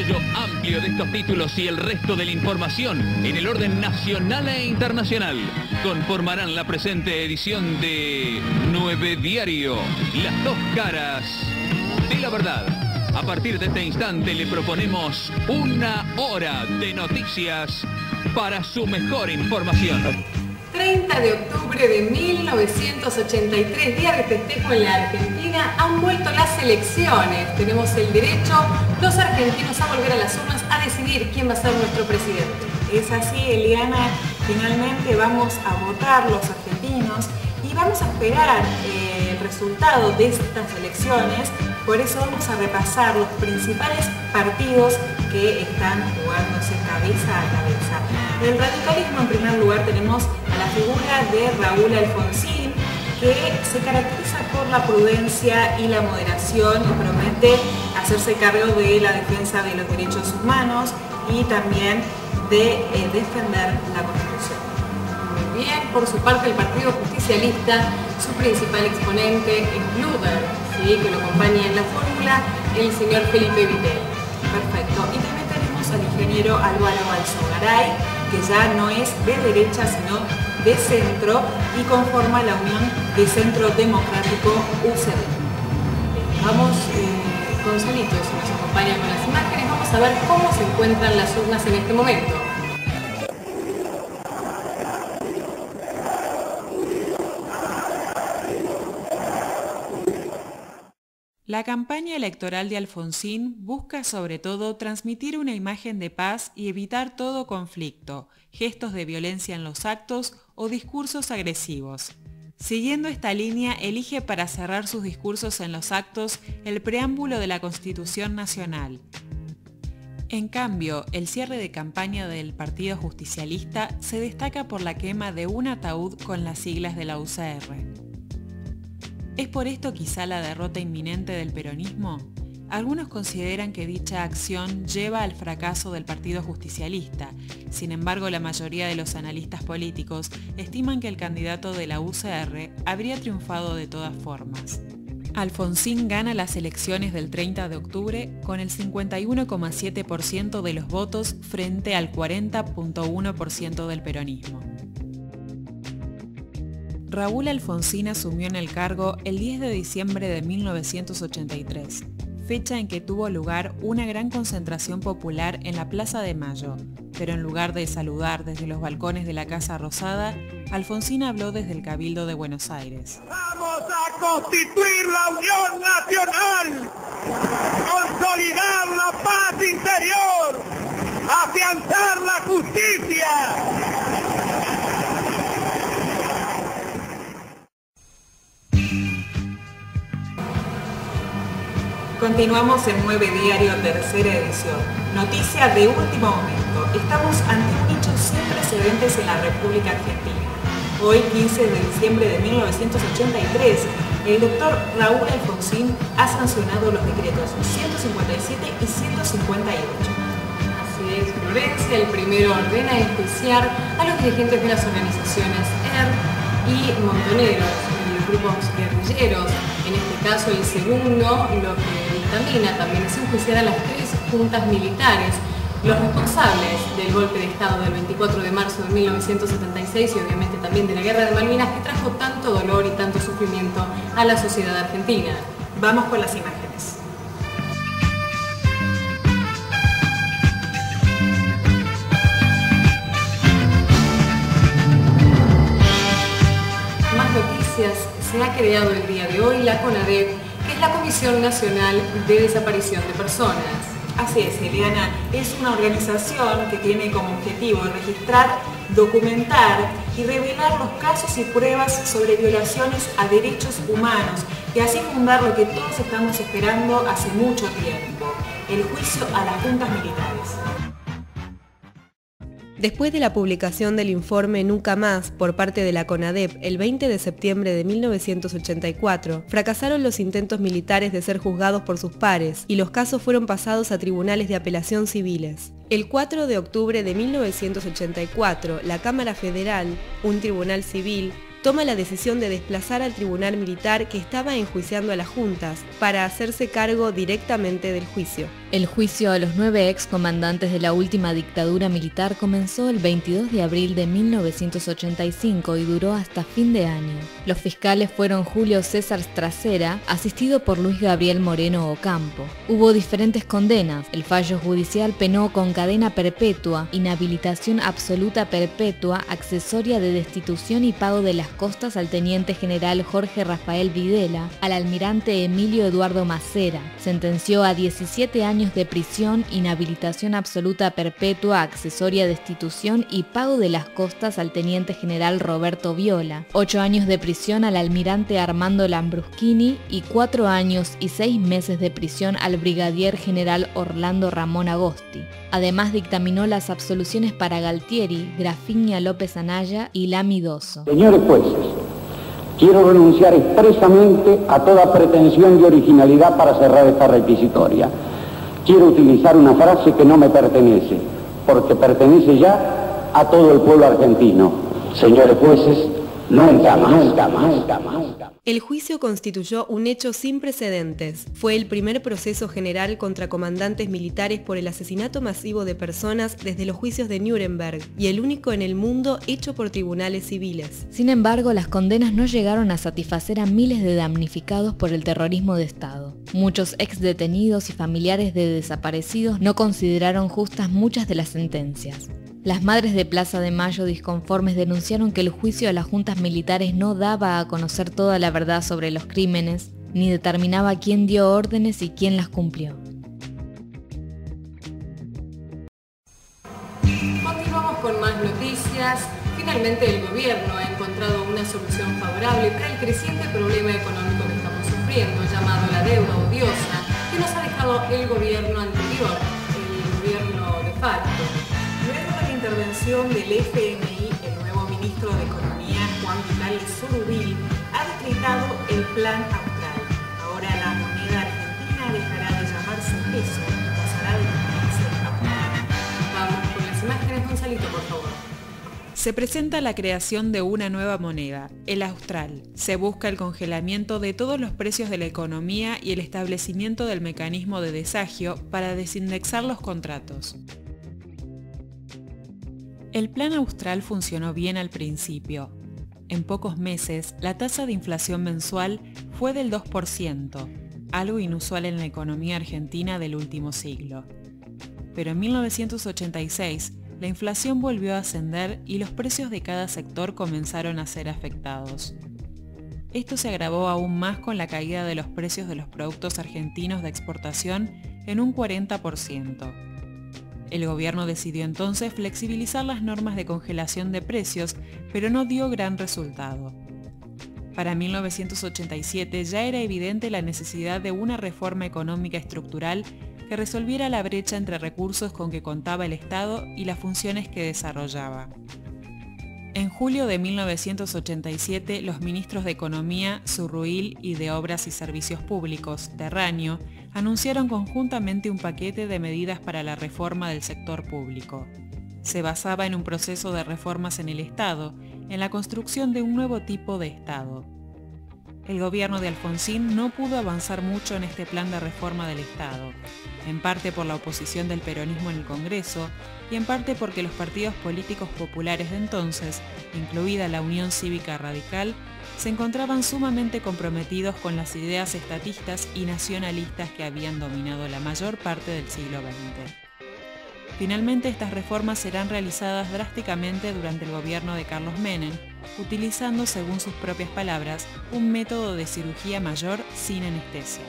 desarrollo amplio de estos títulos y el resto de la información en el orden nacional e internacional conformarán la presente edición de 9 Diario, las dos caras de la verdad. A partir de este instante le proponemos una hora de noticias para su mejor información. 30 de octubre de 1983, día de festejo en la Argentina, han vuelto las elecciones. Tenemos el derecho, los argentinos, a volver a las urnas a decidir quién va a ser nuestro presidente. Es así, Eliana, finalmente vamos a votar los argentinos y vamos a esperar el resultado de estas elecciones. Por eso vamos a repasar los principales partidos que están jugándose cabeza a cabeza. Del radicalismo, en primer lugar, tenemos a la figura de Raúl Alfonsín, que se caracteriza por la prudencia y la moderación y promete hacerse cargo de la defensa de los derechos humanos y también de defender la Constitución. Muy bien, por su parte el Partido Justicialista, su principal exponente es Luder, ¿sí?, que lo acompaña en la fórmula el señor Felipe Videla. Perfecto. Y también tenemos al ingeniero Álvaro Alzogaray, que ya no es de derecha sino de centro y conforma la Unión de Centro Democrático UCD. Vamos, Gonzalito, si nos acompaña con las imágenes, vamos a ver cómo se encuentran las urnas en este momento. La campaña electoral de Alfonsín busca sobre todo transmitir una imagen de paz y evitar todo conflicto, gestos de violencia en los actos o discursos agresivos. Siguiendo esta línea, elige para cerrar sus discursos en los actos el preámbulo de la Constitución Nacional. En cambio, el cierre de campaña del Partido Justicialista se destaca por la quema de un ataúd con las siglas de la UCR. ¿Es por esto quizá la derrota inminente del peronismo? Algunos consideran que dicha acción lleva al fracaso del Partido Justicialista. Sin embargo, la mayoría de los analistas políticos estiman que el candidato de la UCR habría triunfado de todas formas. Alfonsín gana las elecciones del 30 de octubre con el 51,7% de los votos frente al 40,1% del peronismo. Raúl Alfonsín asumió en el cargo el 10 de diciembre de 1983, fecha en que tuvo lugar una gran concentración popular en la Plaza de Mayo, pero en lugar de saludar desde los balcones de la Casa Rosada, Alfonsín habló desde el Cabildo de Buenos Aires. ¡Vamos a constituir la Unión Nacional! ¡Consolidar la paz interior! ¡Afianzar la justicia! Continuamos en 9 Diario, tercera edición. Noticia de último momento. Estamos ante un hecho sin precedentes en la República Argentina. Hoy, 15 de diciembre de 1983, el doctor Raúl Alfonsín ha sancionado los decretos 157 y 158. Así es, Florencia. El primero ordena enjuiciar a los dirigentes de las organizaciones ERP y Montoneros, los grupos guerrilleros. En este caso, el segundo, lo que dictamina también es enjuiciar a las 3 juntas militares, los responsables del golpe de Estado del 24 de marzo de 1976 y obviamente también de la Guerra de Malvinas, que trajo tanto dolor y tanto sufrimiento a la sociedad argentina. Vamos con las imágenes. Más noticias. Se ha creado el día de hoy la CONADEP, que es la Comisión Nacional de Desaparición de Personas. Así es, Eliana, es una organización que tiene como objetivo registrar, documentar y revelar los casos y pruebas sobre violaciones a derechos humanos y así fundar lo que todos estamos esperando hace mucho tiempo, el juicio a las juntas militares. Después de la publicación del informe Nunca Más por parte de la CONADEP el 20 de septiembre de 1984, fracasaron los intentos militares de ser juzgados por sus pares y los casos fueron pasados a tribunales de apelación civiles. El 4 de octubre de 1984, la Cámara Federal, un tribunal civil, toma la decisión de desplazar al tribunal militar que estaba enjuiciando a las juntas para hacerse cargo directamente del juicio. El juicio a los 9 excomandantes de la última dictadura militar comenzó el 22 de abril de 1985 y duró hasta fin de año. Los fiscales fueron Julio César Stracera, asistido por Luis Gabriel Moreno Ocampo. Hubo diferentes condenas. El fallo judicial penó con cadena perpetua, inhabilitación absoluta perpetua, accesoria de destitución y pago de las costas al teniente general Jorge Rafael Videla, al almirante Emilio Eduardo Macera. Sentenció a 17 años de prisión, inhabilitación absoluta perpetua, accesoria destitución y pago de las costas al teniente general Roberto Viola, 8 años de prisión al almirante Armando Lambruschini y 4 años y 6 meses de prisión al brigadier general Orlando Ramón Agosti. Además dictaminó las absoluciones para Galtieri, Grafiña López Anaya y Lami Dosso. Señores jueces, quiero renunciar expresamente a toda pretensión de originalidad para cerrar esta requisitoria. Quiero utilizar una frase que no me pertenece, porque pertenece ya a todo el pueblo argentino. Señores jueces, nunca más. El juicio constituyó un hecho sin precedentes. Fue el primer proceso general contra comandantes militares por el asesinato masivo de personas desde los juicios de Nuremberg y el único en el mundo hecho por tribunales civiles. Sin embargo, las condenas no llegaron a satisfacer a miles de damnificados por el terrorismo de Estado. Muchos exdetenidos y familiares de desaparecidos no consideraron justas muchas de las sentencias. Las madres de Plaza de Mayo disconformes denunciaron que el juicio a las juntas militares no daba a conocer toda la verdad sobre los crímenes, ni determinaba quién dio órdenes y quién las cumplió. Continuamos con más noticias. Finalmente el gobierno ha encontrado una solución favorable para el creciente problema económico que estamos sufriendo, llamado la deuda odiosa, que nos ha dejado el gobierno anterior, el gobierno de facto. Intervención del FMI, el nuevo ministro de Economía, Juan Vitale Zurubí, ha decretado el Plan Austral. Ahora la moneda argentina dejará de llamarse peso y pasará de llamarse austral. Vamos con las imágenes, Gonzalito, por favor. Se presenta la creación de una nueva moneda, el austral. Se busca el congelamiento de todos los precios de la economía y el establecimiento del mecanismo de desagio para desindexar los contratos. El plan austral funcionó bien al principio. En pocos meses, la tasa de inflación mensual fue del 2%, algo inusual en la economía argentina del último siglo. Pero en 1986, la inflación volvió a ascender y los precios de cada sector comenzaron a ser afectados. Esto se agravó aún más con la caída de los precios de los productos argentinos de exportación en un 40%. El gobierno decidió entonces flexibilizar las normas de congelación de precios, pero no dio gran resultado. Para 1987 ya era evidente la necesidad de una reforma económica estructural que resolviera la brecha entre recursos con que contaba el Estado y las funciones que desarrollaba. En julio de 1987, los ministros de Economía, Zurruil, y de Obras y Servicios Públicos, Terraño, anunciaron conjuntamente un paquete de medidas para la reforma del sector público. Se basaba en un proceso de reformas en el Estado, en la construcción de un nuevo tipo de Estado. El gobierno de Alfonsín no pudo avanzar mucho en este plan de reforma del Estado, en parte por la oposición del peronismo en el Congreso y en parte porque los partidos políticos populares de entonces, incluida la Unión Cívica Radical, se encontraban sumamente comprometidos con las ideas estatistas y nacionalistas que habían dominado la mayor parte del siglo XX. Finalmente, estas reformas serán realizadas drásticamente durante el gobierno de Carlos Menem, utilizando, según sus propias palabras, un método de cirugía mayor sin anestesia.